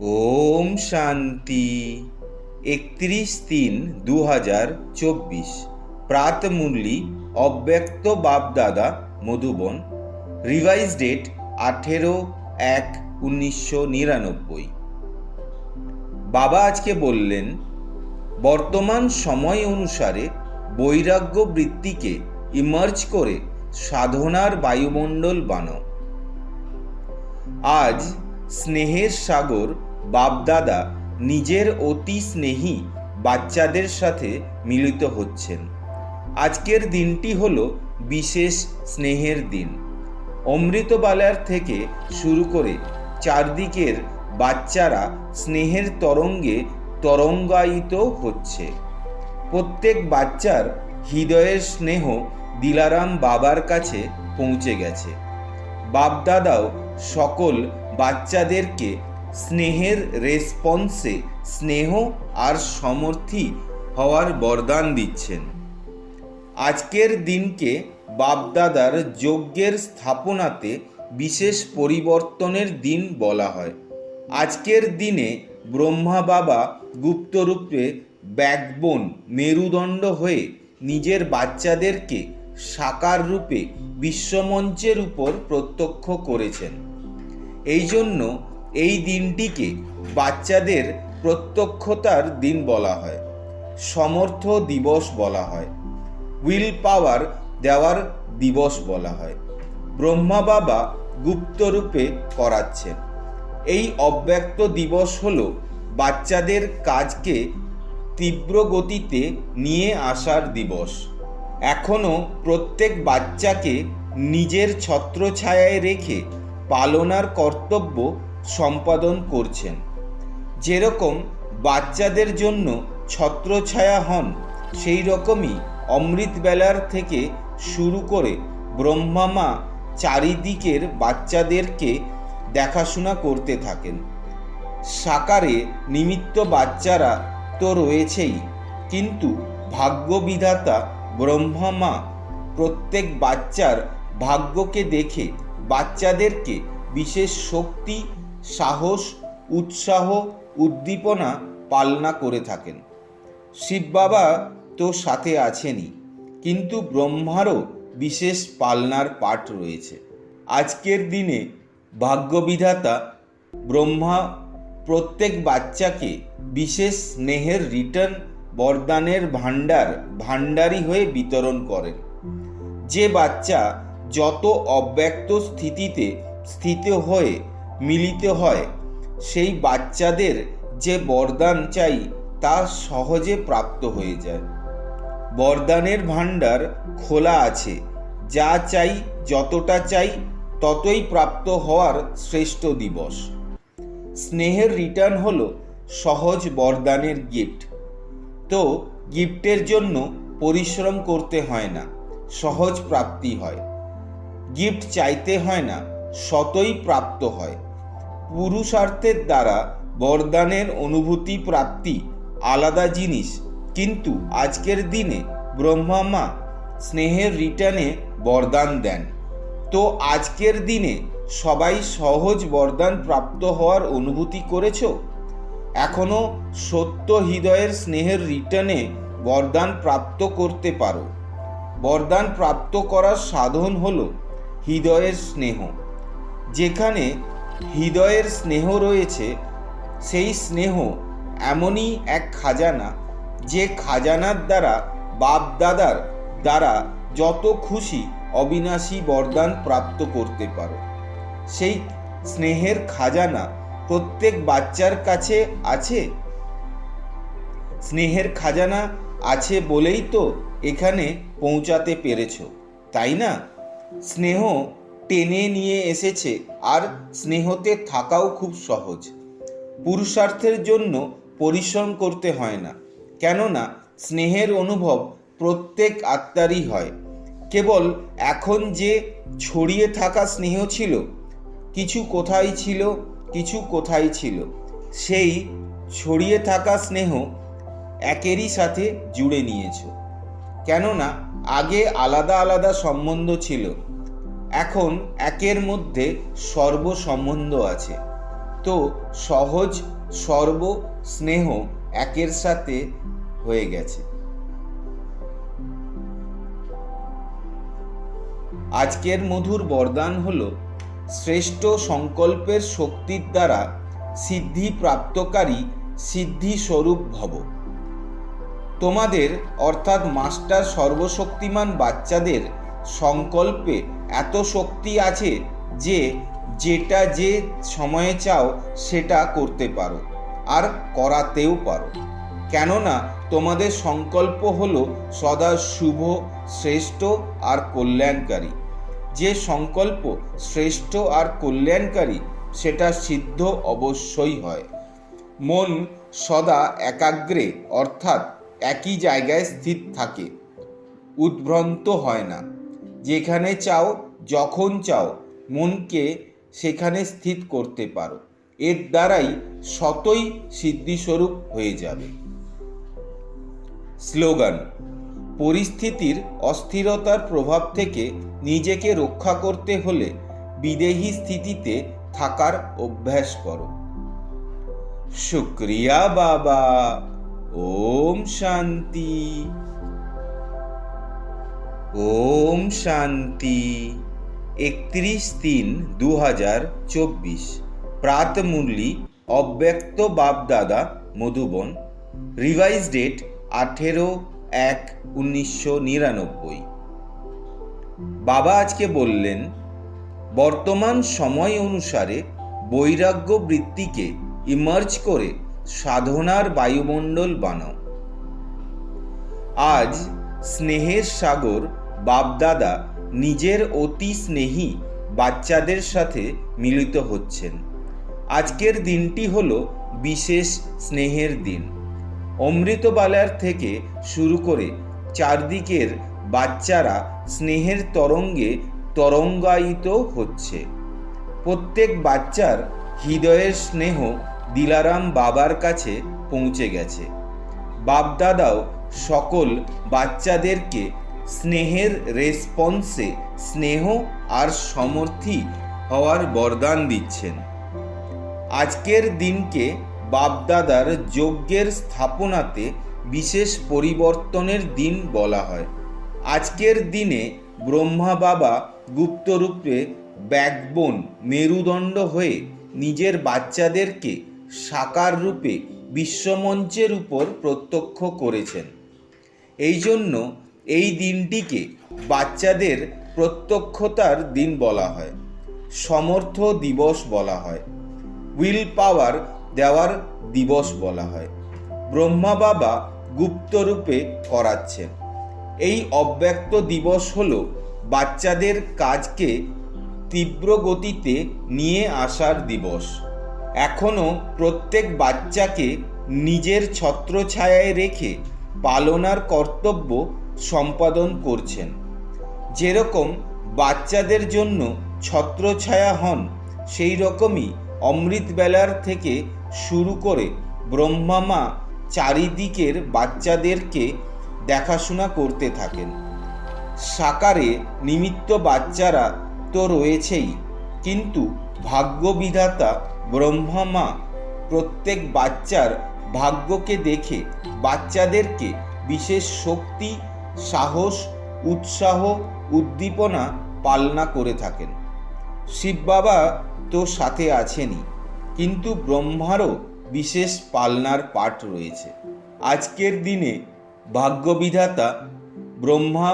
ওম শান্তি। 31/3/2024 প্রাত মুরলি অব্যক্ত বাপদাদা Madhuban. Revise date 18/1/1999। বাবা আজকে বললেন, বর্তমান সময় অনুসারে বৈরাগ্য বৃত্তিকে ইমার্জ করে সাধনার বায়ুমণ্ডল বানাও। আজ স্নেহের সাগর বাপদাদা নিজের অতি স্নেহী বাচ্চাদের সাথে মিলিত হচ্ছেন। আজকের দিনটি হলো বিশেষ স্নেহের দিন। অমৃতবালার থেকে শুরু করে চারদিকের বাচ্চারা স্নেহের তরঙ্গে তরঙ্গায়িত হচ্ছে। প্রত্যেক বাচ্চার হৃদয়ের স্নেহ দিলারাম বাবার কাছে পৌঁছে গেছে। বাপদাদাও সকল বাচ্চাদেরকে স্নেহের রেসপন্সে স্নেহ আর সমর্থী হওয়ার বরদান দিচ্ছেন। আজকের দিনকে বাপদাদার যজ্ঞের স্থাপনাতে বিশেষ পরিবর্তনের দিন বলা হয়। আজকের দিনে ব্রহ্মা বাবা গুপ্তরূপে ব্যাকবোন মেরুদণ্ড হয়ে নিজের বাচ্চাদেরকে সাকার রূপে বিশ্বমঞ্চের উপর প্রত্যক্ষ করেছেন। এই জন্য এই দিনটিকে বাচ্চাদের প্রত্যক্ষতার দিন বলা হয়, সমর্থ দিবস বলা হয়, উইল পাওয়ার দেওয়ার দিবস বলা হয়। ব্রহ্মা বাবা গুপ্তরূপে করাচ্ছেন। এই অব্যক্ত দিবস হলো বাচ্চাদের কাজকে তীব্র গতিতে নিয়ে আসার দিবস। এখনও প্রত্যেক বাচ্চাকে নিজের ছত্রছায়ায় রেখে পালনার কর্তব্য সম্পাদন করছেন। যেরকম বাচ্চাদের জন্য ছত্রছায়া হন, সেই রকমই অমৃতবেলার থেকে শুরু করে ব্রহ্মা মা চারিদিকের বাচ্চাদেরকে দেখাশোনা করতে থাকেন। সাকারে নিমিত্ত বাচ্চারা তো রয়েছেই, কিন্তু ভাগ্যবিধাতা ব্রহ্মা মা প্রত্যেক বাচ্চার ভাগ্যকে দেখে বাচ্চাদেরকে বিশেষ শক্তি, সাহস, উৎসাহ, উদ্দীপনা পালনা করে থাকেন। শিব বাবা তো সাথে আছেনই, কিন্তু ব্রহ্মারও বিশেষ পালনার পাঠ রয়েছে। আজকের দিনে ভাগ্যবিধাতা ব্রহ্মা প্রত্যেক বাচ্চাকে বিশেষ স্নেহের রিটার্ন বরদানের ভাণ্ডারী হয়ে বিতরণ করেন। যে বাচ্চা যত অব্যক্ত স্থিতিতে স্থিত হয়ে মিলিত হয়, সেই বাচ্চাদের যে বরদান চাই তা সহজে প্রাপ্ত হয়ে যায়। বরদানের ভাণ্ডার খোলা আছে, যা চাই যতটা চাই ততই প্রাপ্ত হওয়ার শ্রেষ্ঠ দিবস। স্নেহের রিটার্ন হলো সহজ বরদানের গিফট। তো গিফটের জন্য পরিশ্রম করতে হয় না, সহজ প্রাপ্তি হয়। গিফট চাইতে হয় না, সতই প্রাপ্ত হয়। পুরুষার্থের দ্বারা বরদানের অনুভূতি প্রাপ্তি আলাদা জিনিস, কিন্তু আজকের দিনে ব্রহ্মা মা স্নেহের রিটার্নে বরদান দেন। তো আজকের দিনে সবাই সহজ বরদান প্রাপ্ত হওয়ার অনুভূতি করেছ? এখনো সত্য হৃদয়ের স্নেহের রিটার্নে বরদান প্রাপ্ত করতে পারো। বরদান প্রাপ্ত করার সাধন হলো হৃদয়ের স্নেহ। যেখানে হৃদয়ের স্নেহ রয়েছে, সেই স্নেহ এমনই এক খাজানা, যে খাজানার দ্বারা বাপ দাদার দ্বারা যত খুশি অবিনাশী বরদান প্রাপ্ত করতে পারো। সেই স্নেহের খাজানা প্রত্যেক বাচ্চার কাছে আছে। স্নেহের খাজানা আছে বলেই তো এখানে পৌঁছাতে পেরেছ, তাই না? স্নেহ টেনে নিয়ে এসেছে, আর স্নেহতে থাকাও খুব সহজ। পুরুষার্থের জন্য পরিশ্রম করতে হয় না, কেননা স্নেহের অনুভব প্রত্যেক আত্মারই হয়। কেবল এখন যে ছড়িয়ে থাকা স্নেহ ছিল, কিছু কোথায় ছিল, কিছু কোথায় ছিল, সেই ছড়িয়ে থাকা স্নেহ একেরই সাথে জুড়ে নিয়েছ। কেননা আগে আলাদা আলাদা সম্বন্ধ ছিল, এখন একের মধ্যে সর্বসম্বন্ধ আছে। তো সহজ সর্ব স্নেহ একের সাথে হয়ে গেছে। আজকের মধুর বরদান হলো শ্রেষ্ঠ সংকল্পের শক্তির দ্বারা সিদ্ধি প্রাপ্তকারী সিদ্ধি স্বরূপ ভব। তোমাদের অর্থাৎ মাস্টার সর্বশক্তিমান বাচ্চাদের সংকল্পে এত শক্তি আছে যে যেটা যে সময়ে চাও সেটা করতে পারো আর করাতেও পারো। কেননা তোমাদের সংকল্প হলো সদা শুভ, শ্রেষ্ঠ আর কল্যাণকারী। যে সংকল্প শ্রেষ্ঠ আর কল্যাণকারী সেটা সিদ্ধ অবশ্যই হয়। মন সদা একাগ্রে অর্থাৎ একই জায়গায় স্থির থাকে, উদ্ভ্রান্ত হয় না। যেখানে চাও যখন চাও মনকে সেখানে স্থির করতে পারো। এর দ্বারাই সতই সিদ্ধিস্বরূপ হয়ে যাবে। স্লোগান: পরিস্থিতির অস্থিরতার প্রভাব থেকে নিজেকে রক্ষা করতে হলে বিদেহী স্থিতিতে থাকার অভ্যাস করো। শুক্রিয়া বাবা। ওম শান্তি। ওম শান্তি। 31/3/2024 প্রাত মুরলি অব্যক্ত বাপদাদা মধুবন। Revise date 18/1/1999। বাবা আজকে বললেন, বর্তমান সময় অনুসারে বৈরাগ্য বৃত্তিকে ইমার্জ করে সাধনার বায়ুমণ্ডল বানাও। আজ স্নেহের সাগর বাপদাদা নিজের অতি স্নেহী বাচ্চাদের সাথে মিলিত হচ্ছেন। আজকের দিনটি হলো বিশেষ স্নেহের দিন। অমৃতবালার থেকে শুরু করে চারদিকের বাচ্চারা স্নেহের তরঙ্গে তরঙ্গায়িত হচ্ছে। প্রত্যেক বাচ্চার হৃদয়ের স্নেহ দিলারাম বাবার কাছে পৌঁছে গেছে। বাপদাদাও সকল বাচ্চাদেরকে স্নেহের রেসপন্সে স্নেহ আর সমর্থী হওয়ার বরদান দিচ্ছেন। আজকের দিনকে বাপদাদার যজ্ঞের স্থাপনাতে বিশেষ পরিবর্তনের দিন বলা হয়। আজকের দিনে ব্রহ্মা বাবা গুপ্তরূপে ব্যাকবোন মেরুদণ্ড হয়ে নিজের বাচ্চাদেরকে সাকার রূপে বিশ্বমঞ্চের উপর প্রত্যক্ষ করেছেন। এই জন্য এই দিনটিকে বাচ্চাদের প্রত্যক্ষতার দিন বলা হয়, সমর্থ দিবস বলা হয়, উইল পাওয়ার দেওয়ার দিবস বলা হয়। ব্রহ্মা বাবা গুপ্তরূপে করাচ্ছেন। এই অব্যক্ত দিবস হলো বাচ্চাদের কাজকে তীব্র গতিতে নিয়ে আসার দিবস। এখনও প্রত্যেক বাচ্চাকে নিজের ছত্রছায়ায় রেখে পালনার কর্তব্য সম্পাদন করছেন। যেরকম বাচ্চাদের জন্য ছত্রছায়া হন, সেই রকমই অমৃতবেলার থেকে শুরু করে ব্রহ্মা মা চারিদিকের বাচ্চাদেরকে দেখাশোনা করতে থাকেন। সাকারে নিমিত্ত বাচ্চারা তো রয়েছেই, কিন্তু ভাগ্যবিধাতা ব্রহ্মা মা প্রত্যেক বাচ্চার ভাগ্যকে দেখে বাচ্চাদেরকে বিশেষ শক্তি, সাহস, উৎসাহ, উদ্দীপনা পালনা করে থাকেন। শিব বাবা তো সাথে আছেনই, কিন্তু ব্রহ্মারও বিশেষ পালনার পাঠ রয়েছে। আজকের দিনে ভাগ্যবিধাতা ব্রহ্মা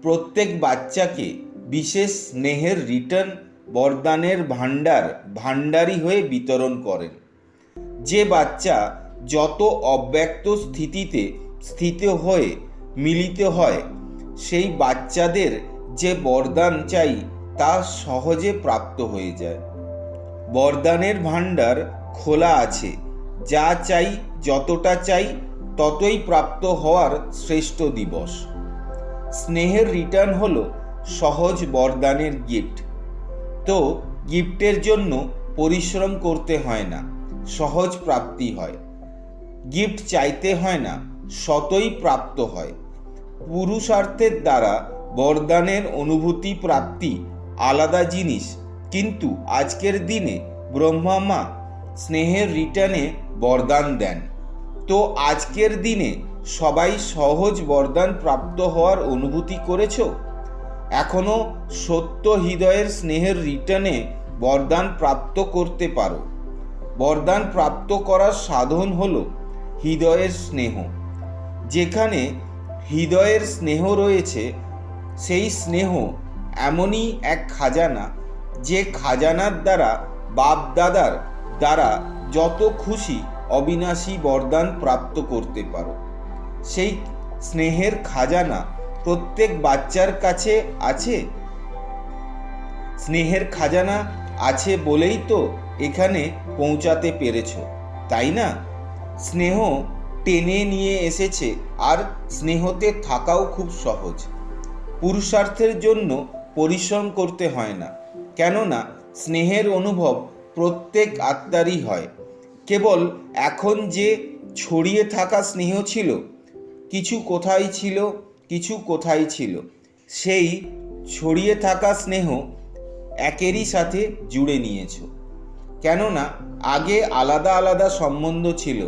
প্রত্যেক বাচ্চাকে বিশেষ স্নেহের রিটার্ন বরদানের ভাণ্ডারী হয়ে বিতরণ করেন। যে বাচ্চা যত অব্যক্ত স্থিতিতে স্থিত হয়ে মিলিত হয়, সেই বাচ্চাদের যে বরদান চাই তা সহজে প্রাপ্ত হয়ে যায়। বরদানের ভাণ্ডার খোলা আছে, যা চাই যতটা চাই ততই প্রাপ্ত হওয়ার শ্রেষ্ঠ দিবস। স্নেহের রিটার্ন হলো সহজ বরদানের গিফট। তো গিফটের জন্য পরিশ্রম করতে হয় না, সহজ প্রাপ্তি হয়। গিফট চাইতে হয় না, সতই প্রাপ্ত হয়। পুরুষার্থের দ্বারা বরদানের অনুভূতি প্রাপ্তি আলাদা জিনিস, কিন্তু আজকের দিনে ব্রহ্মা মা স্নেহের রিটার্নে বরদান দেন। তো আজকের দিনে সবাই সহজ বরদান প্রাপ্ত হওয়ার অনুভূতি করেছো? এখনো সত্য হৃদয়ের স্নেহের রিটার্নে বরদান প্রাপ্ত করতে পারো। বরদান প্রাপ্ত করার সাধন হলো হৃদয়ের স্নেহ। যেখানে হৃদয়ের স্নেহ রয়েছে, সেই স্নেহ এমনই এক খাজানা, যে খাজানার দ্বারা বাপ দাদার দ্বারা যত খুশি অবিনাশী বরদান প্রাপ্ত করতে পারো। সেই স্নেহের খাজানা প্রত্যেক বাচ্চার কাছে আছে। স্নেহের খাজানা আছে বলেই তো এখানে পৌঁছাতে পেরেছো, তাই না? স্নেহ টেনে নিয়ে এসেছে, আর স্নেহতে থাকাও খুব সহজ। পুরুষার্থের জন্য পরিশ্রম করতে হয় না, কেননা স্নেহের অনুভব প্রত্যেক আত্মারই হয়। কেবল এখন যে ছড়িয়ে থাকা স্নেহ ছিল, কিছু কোথায় ছিল, কিছু কোথায় ছিল, সেই ছড়িয়ে থাকা স্নেহ একেরই সাথে জুড়ে নিয়েছো। কেননা আগে আলাদা আলাদা সম্বন্ধ ছিল,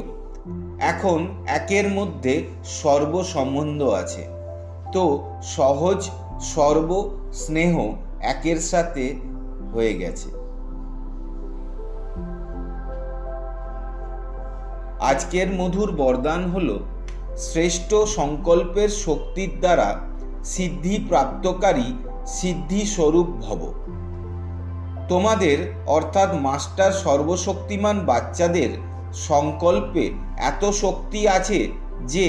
এখন একের মধ্যে সর্ব সম্বন্ধ আছে। তো সহজ সর্ব স্নেহ একের সাথে হয়ে গেছে। আজকের মধুর বরদান হলো শ্রেষ্ঠ সংকল্পের শক্তির দ্বারা সিদ্ধি প্রাপ্তকারী সিদ্ধি স্বরূপ ভব। তোমাদের অর্থাৎ মাস্টার সর্বশক্তিমান বাচ্চাদের সংকল্পে এত শক্তি আছে যে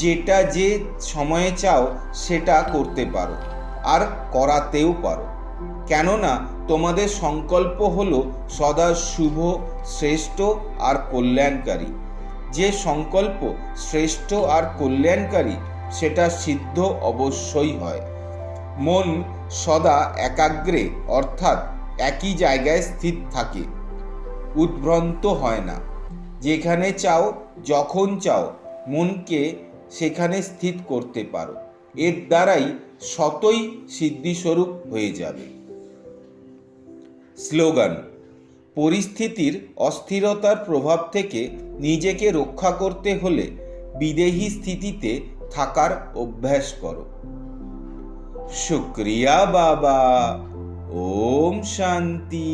যেটা যে সময়ে চাও সেটা করতে পারো, আর করাতেও পারো। কেননা তোমাদের সংকল্প হলো সদা শুভ, শ্রেষ্ঠ আর কল্যাণকারী। যে সংকল্প শ্রেষ্ঠ আর কল্যাণকারী সেটা সিদ্ধ অবশ্যই হয়। মন সদা একাগ্রে অর্থাৎ একই জায়গায় স্থির থাকে, উদ্ভ্রান্ত হয় না। যেখানে চাও যখন চাও মনকে সেখানে স্থির করতে পারো। এর দ্বারাই সতই সিদ্ধিস্বরূপ হয়ে যাবে। স্লোগান: পরিস্থিতির অস্থিরতার প্রভাব থেকে নিজেকে রক্ষা করতে হলে বিদেহী স্থিতিতে থাকার অভ্যাস করো। শুক্রিয়া বাবা। ওম শান্তি।